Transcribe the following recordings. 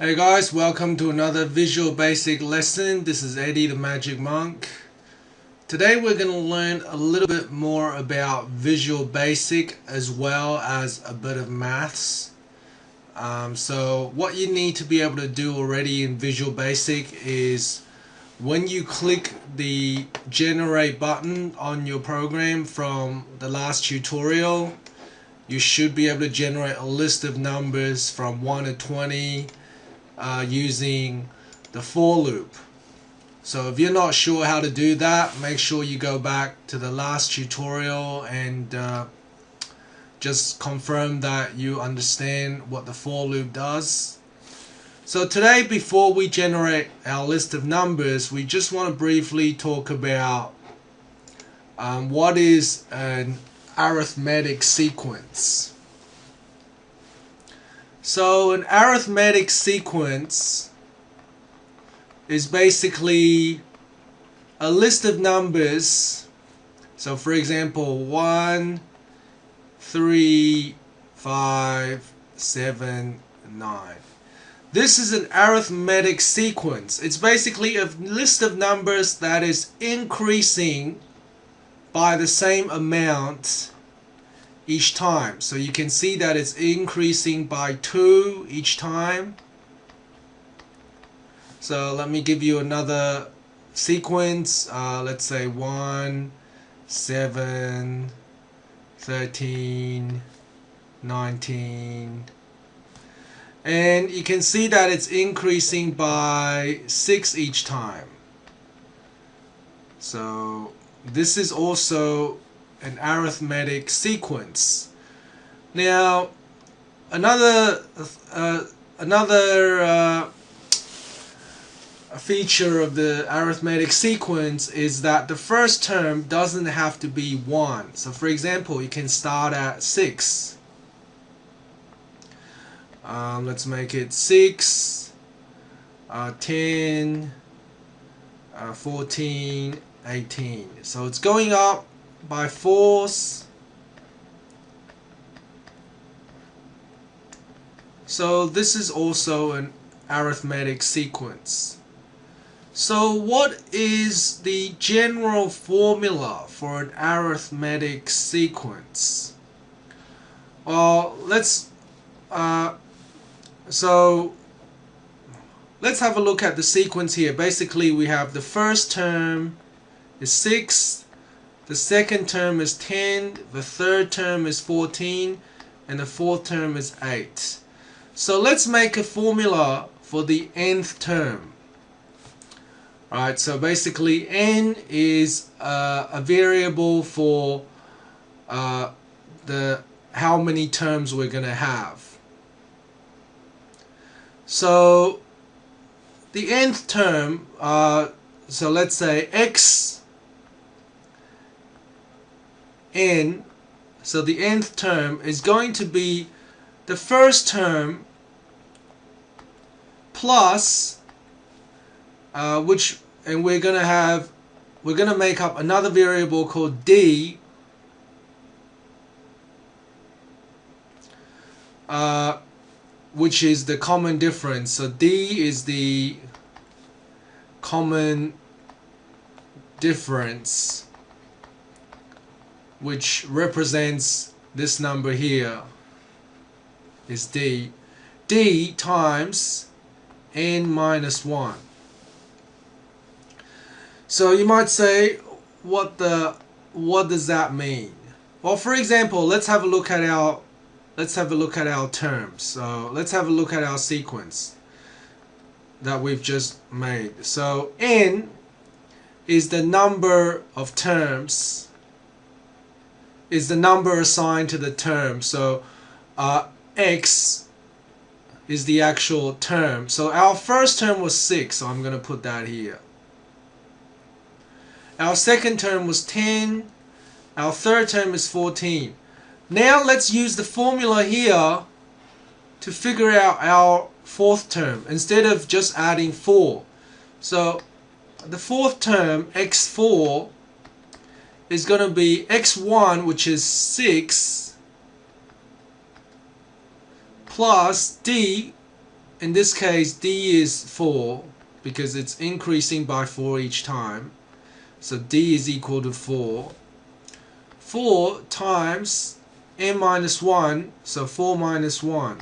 Hey guys, welcome to another Visual Basic lesson. This is Eddie the Magic Monk. Today we're going to learn a little bit more about Visual Basic as well as a bit of maths. So what you need to be able to do already in Visual Basic is when you click the generate button on your program from the last tutorial, you should be able to generate a list of numbers from 1 to 20 using the for loop. So if you're not sure how to do that, make sure you go back to the last tutorial and just confirm that you understand what the for loop does. So today, before we generate our list of numbers, we just want to briefly talk about what is an arithmetic sequence. So an arithmetic sequence is basically a list of numbers. So for example, 1, 3, 5, 7, 9. This is an arithmetic sequence. It's basically a list of numbers that is increasing by the same amount each time. So you can see that it's increasing by 2 each time. So let me give you another sequence. Let's say 1, 7, 13, 19. And you can see that it's increasing by 6 each time. So this is also an arithmetic sequence. Now, another feature of the arithmetic sequence is that the first term doesn't have to be 1. So for example, you can start at 6. Let's make it 6, 10, 14, 18. So it's going up by 4s. So this is also an arithmetic sequence. So what is the general formula for an arithmetic sequence? Well, let's have a look at the sequence here. Basically, we have the first term is 6, the second term is 10, the third term is 14, and the fourth term is 8. So let's make a formula for the nth term. Alright, so basically n is a variable for how many terms we're going to have. So the nth term, so let's say x n, so the nth term is going to be the first term plus and we're gonna make up another variable called d, which is the common difference. So d is the common difference, which represents this number here is d. D times n minus 1. So you might say, what does that mean? Well, for example, let's have a look at our terms. So let's have a look at our sequence that we've just made. So n is the number of terms, is the number assigned to the term. So x is the actual term. So our first term was 6, so I'm going to put that here. Our second term was 10. Our third term is 14. Now let's use the formula here to figure out our fourth term instead of just adding 4. So the fourth term, x4, is going to be x1, which is 6, plus d, in this case D is 4 because it's increasing by 4 each time. So D is equal to 4. 4 times n minus 1, so 4 minus 1.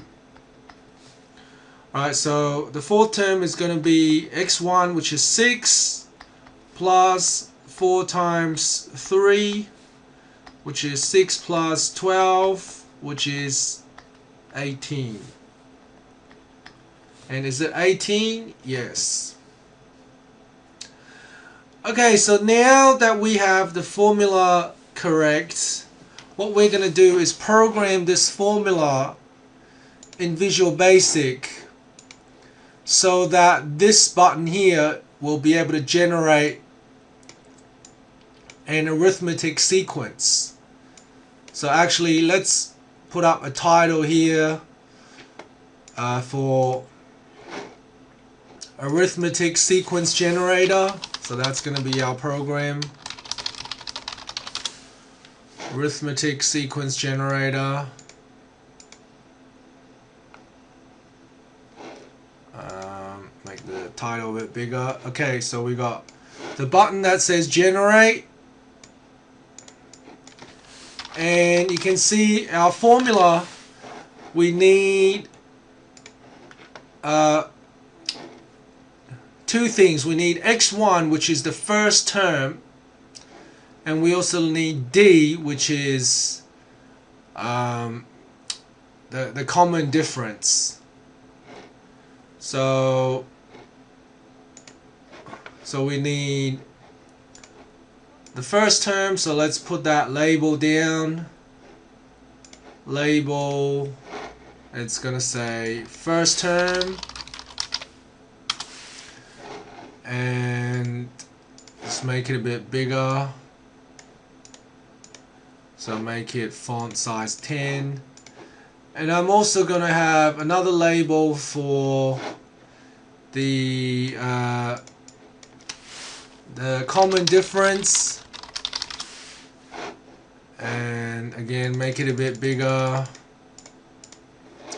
Alright, so the fourth term is going to be x1, which is 6, plus 4 times 3, which is 6 plus 12, which is 18. And is it 18? Yes. Okay, so now that we have the formula correct, what we're going to do is program this formula in Visual Basic so that this button here will be able to generate an arithmetic sequence. So actually, let's put up a title here for arithmetic sequence generator. So that's going to be our program. Arithmetic sequence generator. Make the title a bit bigger. Okay, so we got the button that says generate, and you can see our formula. We need two things. We need x1, which is the first term, and we also need D, which is the common difference. So we need the first term, so let's put that label down. Label, it's gonna say first term, and let's make it a bit bigger. So make it font size 10. And I'm also gonna have another label for the common difference, and again make it a bit bigger,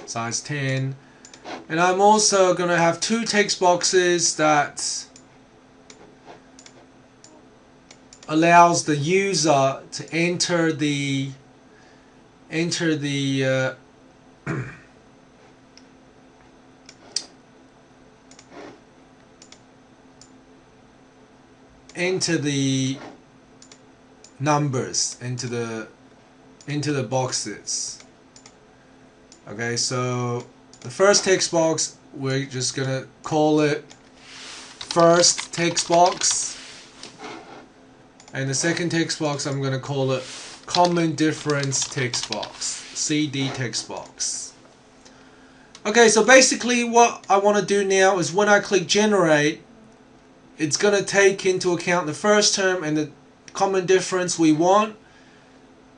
size 10. And I'm also gonna have two text boxes that allows the user to enter the numbers into the boxes. Okay, so the first text box, we're just gonna call it first text box, and the second text box I'm gonna call it common difference text box, CD text box. Okay, so basically what I want to do now is when I click generate, it's going to take into account the first term and the common difference we want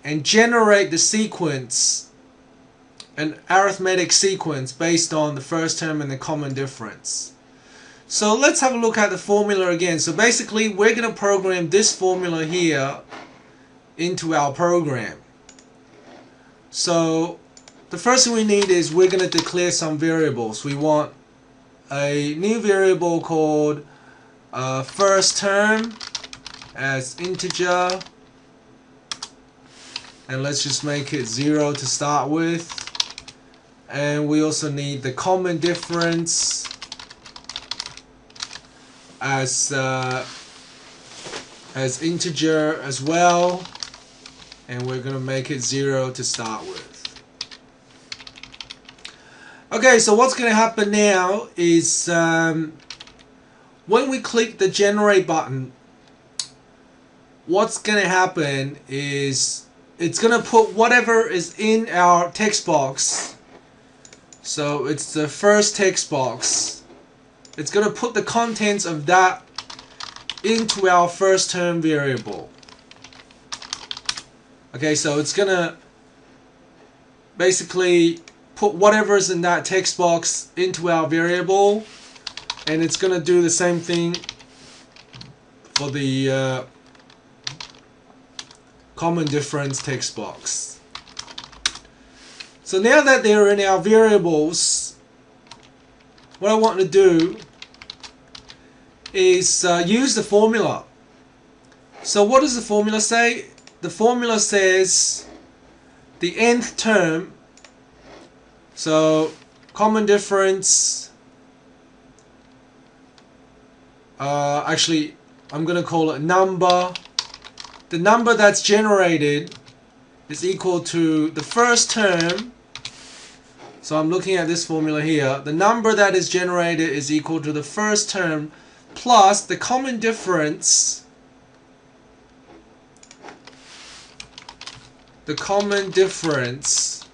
and generate the sequence, an arithmetic sequence based on the first term and the common difference. So let's have a look at the formula again. So basically we're going to program this formula here into our program. So the first thing we need is we're going to declare some variables. We want a new variable called first term as integer, and let's just make it 0 to start with. And we also need the common difference as integer as well, and we're going to make it 0 to start with. Okay, so what's going to happen now is when we click the generate button, what's going to happen is it's going to put whatever is in our text box. So it's the first text box. It's going to put the contents of that into our first term variable. Okay, so it's going to basically put whatever's in that text box into our variable, and it's going to do the same thing for the common difference text box. So now that they're in our variables, what I want to do is use the formula. So what does the formula say? The formula says the nth term, so common difference, actually I'm going to call it number. The number that's generated is equal to the first term. So I'm looking at this formula here. The number that is generated is equal to the first term plus the common difference. The common difference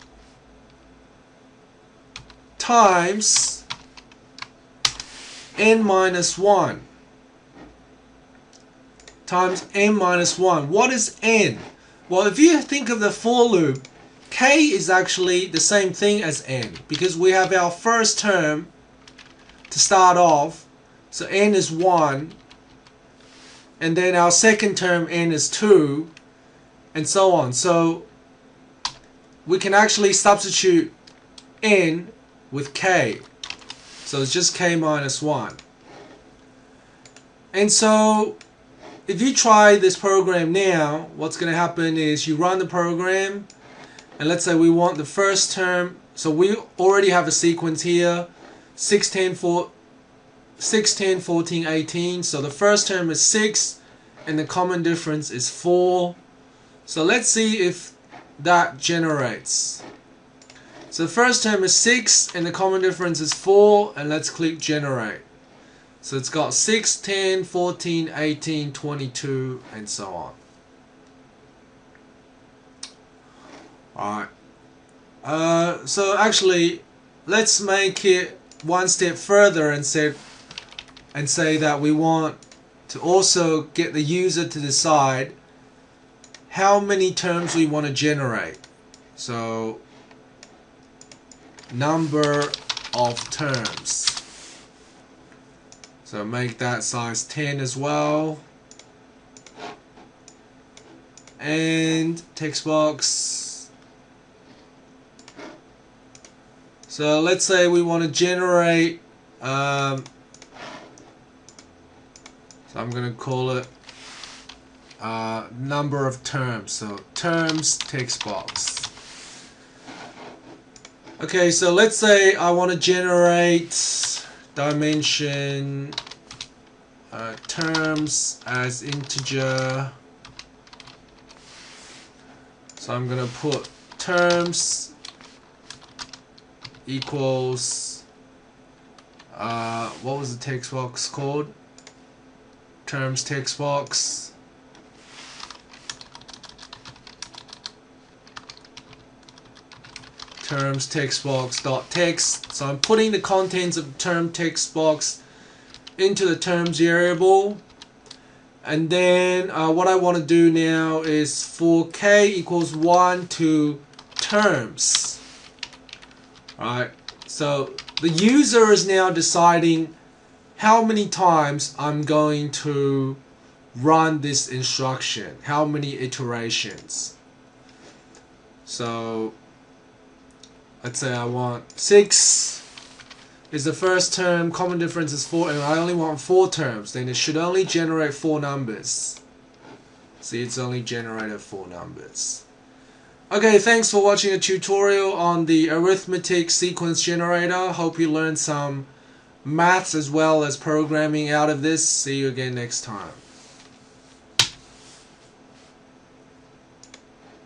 times n minus 1 times n minus 1. What is n? Well, if you think of the for loop, k is actually the same thing as n because we have our first term to start off, so n is 1, and then our second term n is 2, and so on. So we can actually substitute n with k, so it's just k minus 1. And so if you try this program now, what's going to happen is you run the program, and let's say we want the first term, so we already have a sequence here, 6, 10, 14, 18, so the first term is 6 and the common difference is 4. So let's see if that generates. So the first term is 6 and the common difference is 4, and let's click generate. So it's got 6, 10, 14, 18, 22, and so on. Alright. So actually, let's make it one step further and say that we want to also get the user to decide how many terms we want to generate. So number of terms. So make that size 10 as well. And text box. So let's say we want to generate, so I'm going to call it number of terms. So terms text box. Okay, so let's say I want to generate dimension terms as integer. So I'm going to put terms equals, what was the text box called? Terms text box. Terms text box dot text. So I'm putting the contents of term text box into the terms variable, and then what I want to do now is for k equals 1 to terms. Alright, so the user is now deciding how many times I'm going to run this instruction, how many iterations. So let's say I want 6 is the first term, common difference is 4, and I only want 4 terms, then it should only generate 4 numbers. See, it's only generated 4 numbers. Okay, thanks for watching a tutorial on the arithmetic sequence generator. Hope you learned some maths as well as programming out of this. See you again next time.